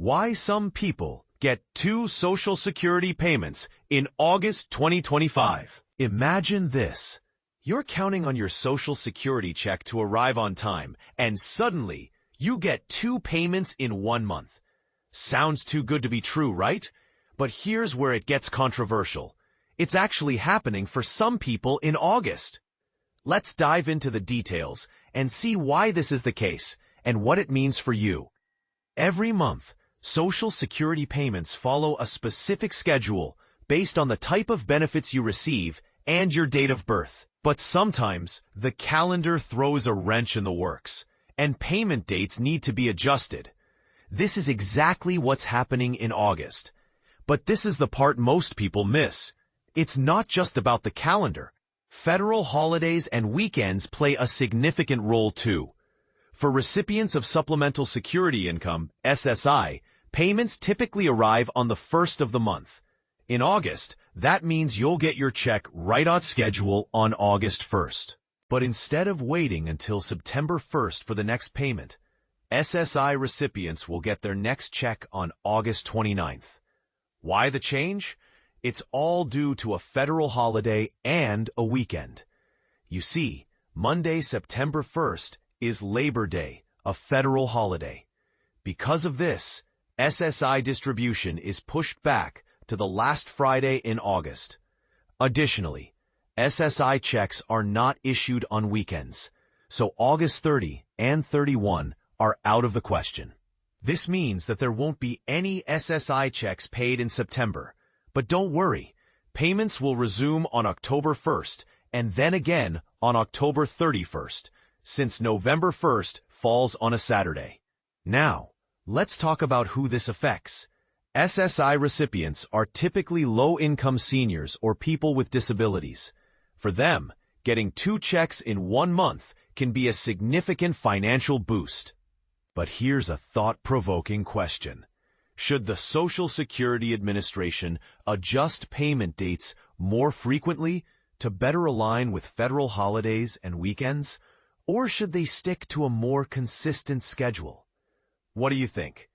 Why some people get two Social Security payments in August 2025. Imagine this. You're counting on your Social Security check to arrive on time, and suddenly you get two payments in 1 month. Sounds too good to be true, right? But here's where it gets controversial. It's actually happening for some people in August. Let's dive into the details and see why this is the case and what it means for you. Every month, Social Security payments follow a specific schedule based on the type of benefits you receive and your date of birth. But sometimes, the calendar throws a wrench in the works, and payment dates need to be adjusted. This is exactly what's happening in August. But this is the part most people miss. It's not just about the calendar. Federal holidays and weekends play a significant role too. For recipients of Supplemental Security Income, SSI, payments typically arrive on the first of the month. In August, that means you'll get your check right on schedule on August 1st. But instead of waiting until September 1st for the next payment, SSI recipients will get their next check on August 29th. Why the change? It's all due to a federal holiday and a weekend. You see, Monday, September 1st is Labor Day, a federal holiday. Because of this, SSI distribution is pushed back to the last Friday in August. Additionally, SSI checks are not issued on weekends, so August 30 and 31 are out of the question. This means that there won't be any SSI checks paid in September. But don't worry, payments will resume on October 1st and then again on October 31st, since November 1st falls on a Saturday. Now, let's talk about who this affects. SSI recipients are typically low-income seniors or people with disabilities. For them, getting two checks in 1 month can be a significant financial boost. But here's a thought-provoking question. Should the Social Security Administration adjust payment dates more frequently to better align with federal holidays and weekends, or should they stick to a more consistent schedule? What do you think?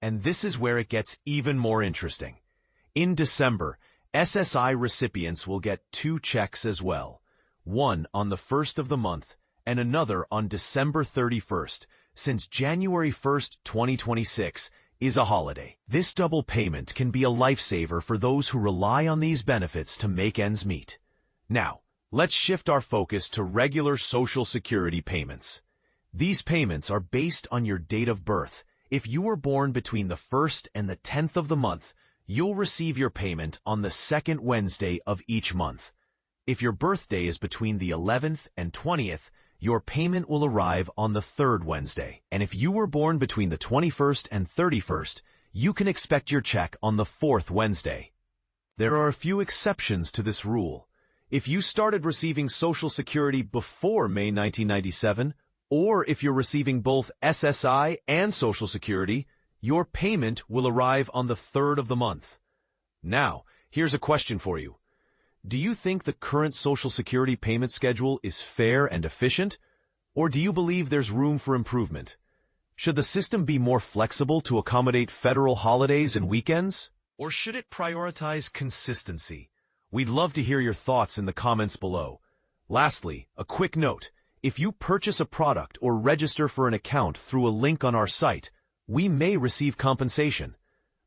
And this is where it gets even more interesting. In December, SSI recipients will get two checks as well, one on the 1st of the month and another on December 31st, since January 1st, 2026 is a holiday. This double payment can be a lifesaver for those who rely on these benefits to make ends meet. Now, let's shift our focus to regular Social Security payments. These payments are based on your date of birth. If you were born between the 1st and the 10th of the month, you'll receive your payment on the 2nd Wednesday of each month. If your birthday is between the 11th and 20th, your payment will arrive on the 3rd Wednesday. And if you were born between the 21st and 31st, you can expect your check on the 4th Wednesday. There are a few exceptions to this rule. If you started receiving Social Security before May 1997, or if you're receiving both SSI and Social Security, your payment will arrive on the 3rd of the month. Now, here's a question for you. Do you think the current Social Security payment schedule is fair and efficient, or do you believe there's room for improvement? Should the system be more flexible to accommodate federal holidays and weekends, or should it prioritize consistency? We'd love to hear your thoughts in the comments below. Lastly, a quick note. If you purchase a product or register for an account through a link on our site, we may receive compensation.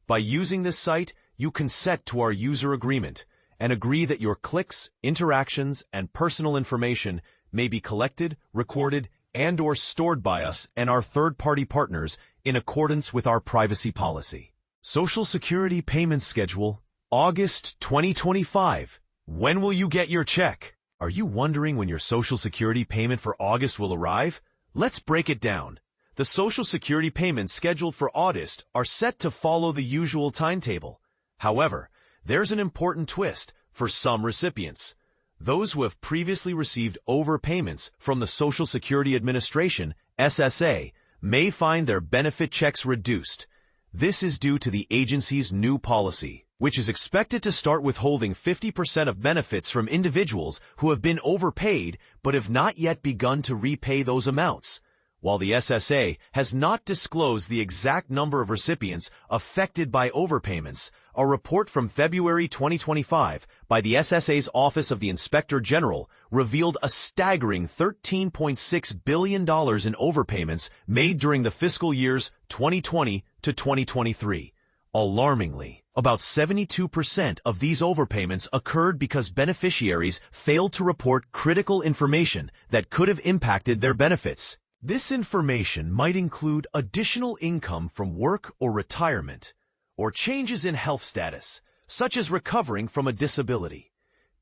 By using this site, you consent to our user agreement and agree that your clicks, interactions, and personal information may be collected, recorded, and/or stored by us and our third-party partners in accordance with our privacy policy. Social Security Payment Schedule, August 2025. When will you get your check? Are you wondering when your Social Security payment for August will arrive? Let's break it down. The Social Security payments scheduled for August are set to follow the usual timetable. However, there's an important twist for some recipients. Those who have previously received overpayments from the Social Security Administration, SSA, may find their benefit checks reduced. This is due to the agency's new policy, which is expected to start withholding 50% of benefits from individuals who have been overpaid but have not yet begun to repay those amounts. While the SSA has not disclosed the exact number of recipients affected by overpayments, a report from February 2025 by the SSA's Office of the Inspector General revealed a staggering $13.6 billion in overpayments made during the fiscal years 2020 to 2023. Alarmingly, about 72% of these overpayments occurred because beneficiaries failed to report critical information that could have impacted their benefits. This information might include additional income from work or retirement, or changes in health status, such as recovering from a disability.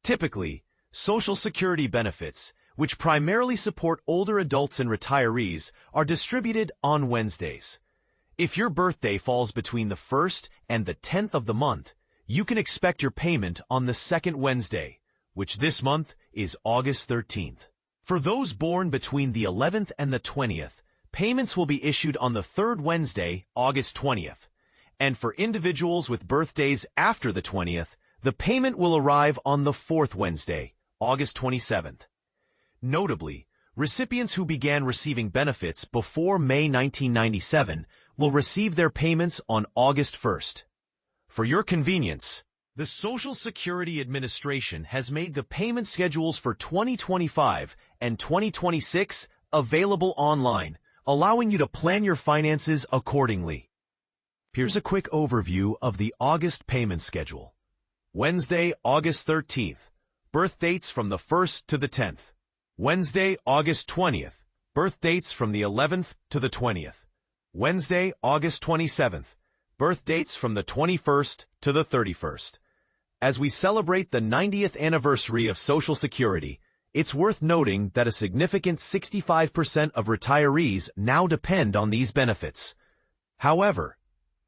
Typically, Social Security benefits, which primarily support older adults and retirees, are distributed on Wednesdays. If your birthday falls between the 1st and the 10th of the month, you can expect your payment on the second Wednesday, which this month is August 13th. For those born between the 11th and the 20th, payments will be issued on the third Wednesday, August 20th. And for individuals with birthdays after the 20th, the payment will arrive on the fourth Wednesday, August 27th. Notably, recipients who began receiving benefits before May 1997 will receive their payments on August 1st. For your convenience, the Social Security Administration has made the payment schedules for 2025 and 2026 available online, allowing you to plan your finances accordingly. Here's a quick overview of the August payment schedule. Wednesday, August 13th, birth dates from the 1st to the 10th. Wednesday, August 20th, birth dates from the 11th to the 20th. Wednesday, August 27th, birth dates from the 21st to the 31st. As we celebrate the 90th anniversary of Social Security, it's worth noting that a significant 65% of retirees now depend on these benefits. However,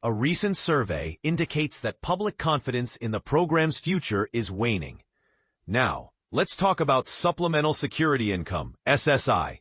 a recent survey indicates that public confidence in the program's future is waning. Now, let's talk about Supplemental Security Income, SSI.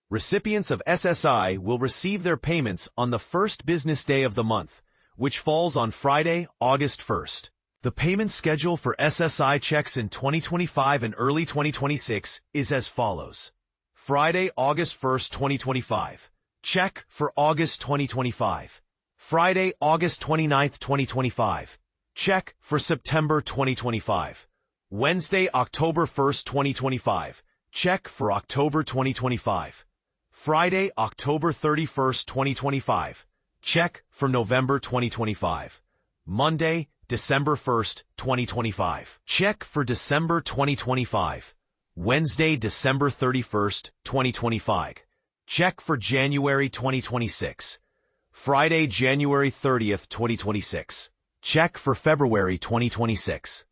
Recipients of SSI will receive their payments on the first business day of the month, which falls on Friday, August 1st. The payment schedule for SSI checks in 2025 and early 2026 is as follows. Friday, August 1st, 2025. Check for August 2025. Friday, August 29th, 2025. Check for September 2025. Wednesday, October 1st, 2025. Check for October 2025. Friday, October 31st, 2025. Check for November 2025. Monday, December 1st, 2025. Check for December 2025. Wednesday, December 31st, 2025. Check for January 2026. Friday, January 30th, 2026. Check for February 2026.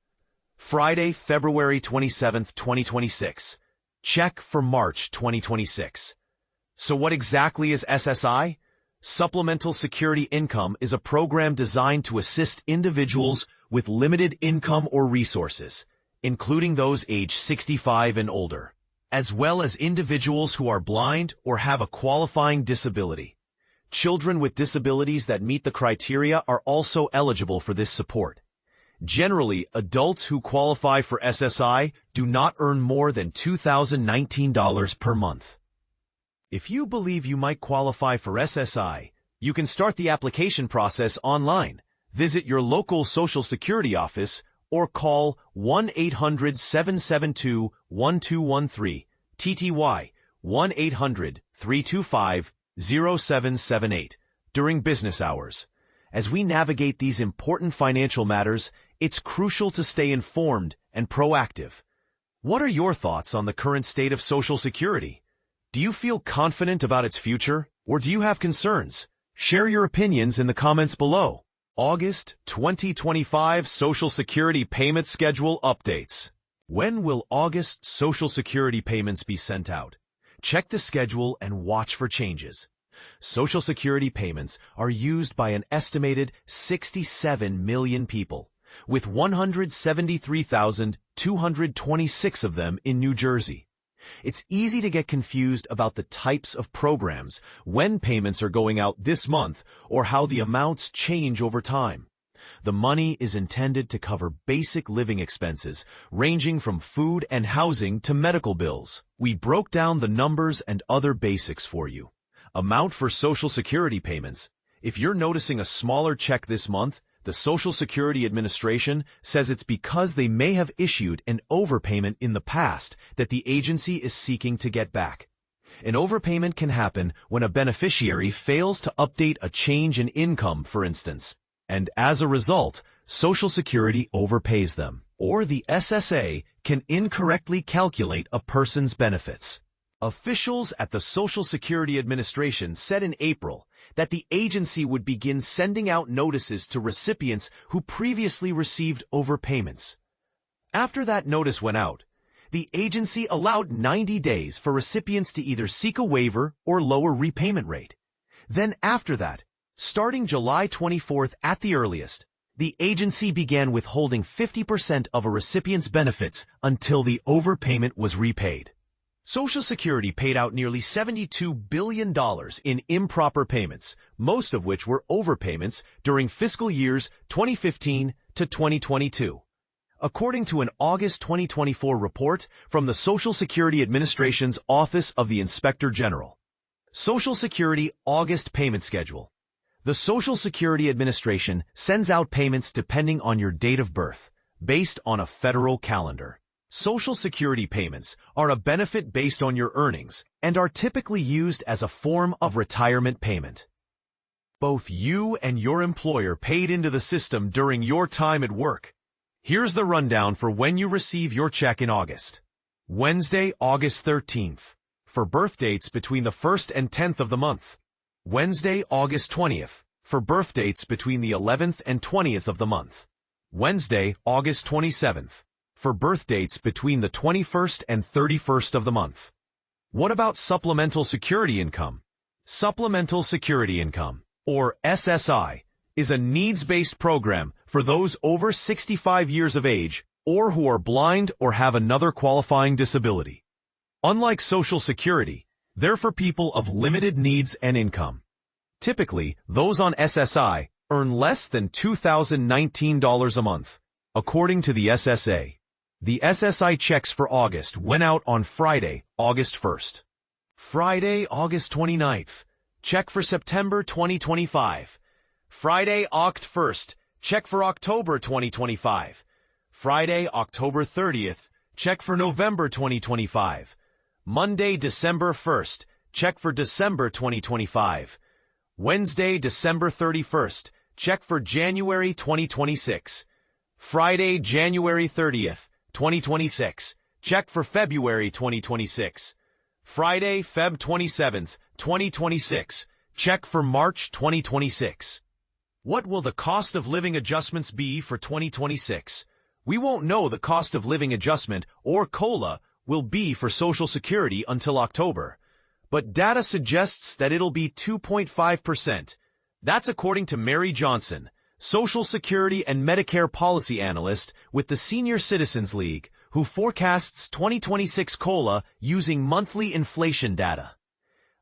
Friday, February 27th, 2026. Check for March 2026. So what exactly is SSI? Supplemental Security Income is a program designed to assist individuals with limited income or resources, including those age 65 and older, as well as individuals who are blind or have a qualifying disability. Children with disabilities that meet the criteria are also eligible for this support. Generally, adults who qualify for SSI do not earn more than $2,019 per month. If you believe you might qualify for SSI, you can start the application process online. Visit your local Social Security office or call 1-800-772-1213, TTY 1-800-325-0778 during business hours. As we navigate these important financial matters, it's crucial to stay informed and proactive. What are your thoughts on the current state of Social Security? Do you feel confident about its future, or do you have concerns? Share your opinions in the comments below. August 2025 Social Security Payment Schedule Updates. When will August Social Security payments be sent out? Check the schedule and watch for changes. Social Security payments are used by an estimated 67 million people, with 173,226 of them in New Jersey. It's easy to get confused about the types of programs, when payments are going out this month, or how the amounts change over time. The money is intended to cover basic living expenses, ranging from food and housing to medical bills. We broke down the numbers and other basics for you. Amount for Social Security payments. If you're noticing a smaller check this month, the Social Security Administration says it's because they may have issued an overpayment in the past that the agency is seeking to get back. An overpayment can happen when a beneficiary fails to update a change in income, for instance, and as a result, Social Security overpays them, or the SSA can incorrectly calculate a person's benefits. Officials at the Social Security Administration said in April that the agency would begin sending out notices to recipients who previously received overpayments. After that notice went out, the agency allowed 90 days for recipients to either seek a waiver or lower repayment rate. Then after that, starting July 24th at the earliest, the agency began withholding 50% of a recipient's benefits until the overpayment was repaid. Social Security paid out nearly $72 billion in improper payments, most of which were overpayments during fiscal years 2015 to 2022. According to an August 2024 report from the Social Security Administration's Office of the Inspector General. Social Security August Payment Schedule. The Social Security Administration sends out payments depending on your date of birth, based on a federal calendar. Social Security payments are a benefit based on your earnings and are typically used as a form of retirement payment. Both you and your employer paid into the system during your time at work. Here's the rundown for when you receive your check in August. Wednesday, August 13th, for birth dates between the 1st and 10th of the month. Wednesday, August 20th, for birth dates between the 11th and 20th of the month. Wednesday, August 27th, for birth dates between the 21st and 31st of the month. What about Supplemental Security Income? Supplemental Security Income, or SSI, is a needs-based program for those over 65 years of age or who are blind or have another qualifying disability. Unlike Social Security, they're for people of limited needs and income. Typically, those on SSI earn less than $2,019 a month, according to the SSA. The SSI checks for August went out on Friday, August 1st. Friday, August 29th, check for September 2025. Friday, Oct 1st, check for October 2025. Friday, October 30th, check for November 2025. Monday, December 1st, check for December 2025. Wednesday, December 31st, check for January 2026. Friday, January 30th, 2026, check for February 2026. Friday, Feb 27th, 2026, check for March 2026. What will the cost of living adjustments be for 2026? We won't know the cost of living adjustment, or COLA, will be for Social Security until October, but data suggests that it'll be 2.5%. That's according to Mary Johnson, Social Security and Medicare policy analyst with the Senior Citizens League, who forecasts 2026 COLA using monthly inflation data.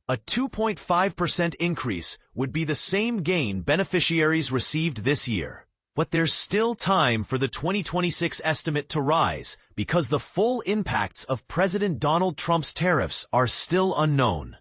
A 2.5% increase would be the same gain beneficiaries received this year. But there's still time for the 2026 estimate to rise because the full impacts of President Donald Trump's tariffs are still unknown.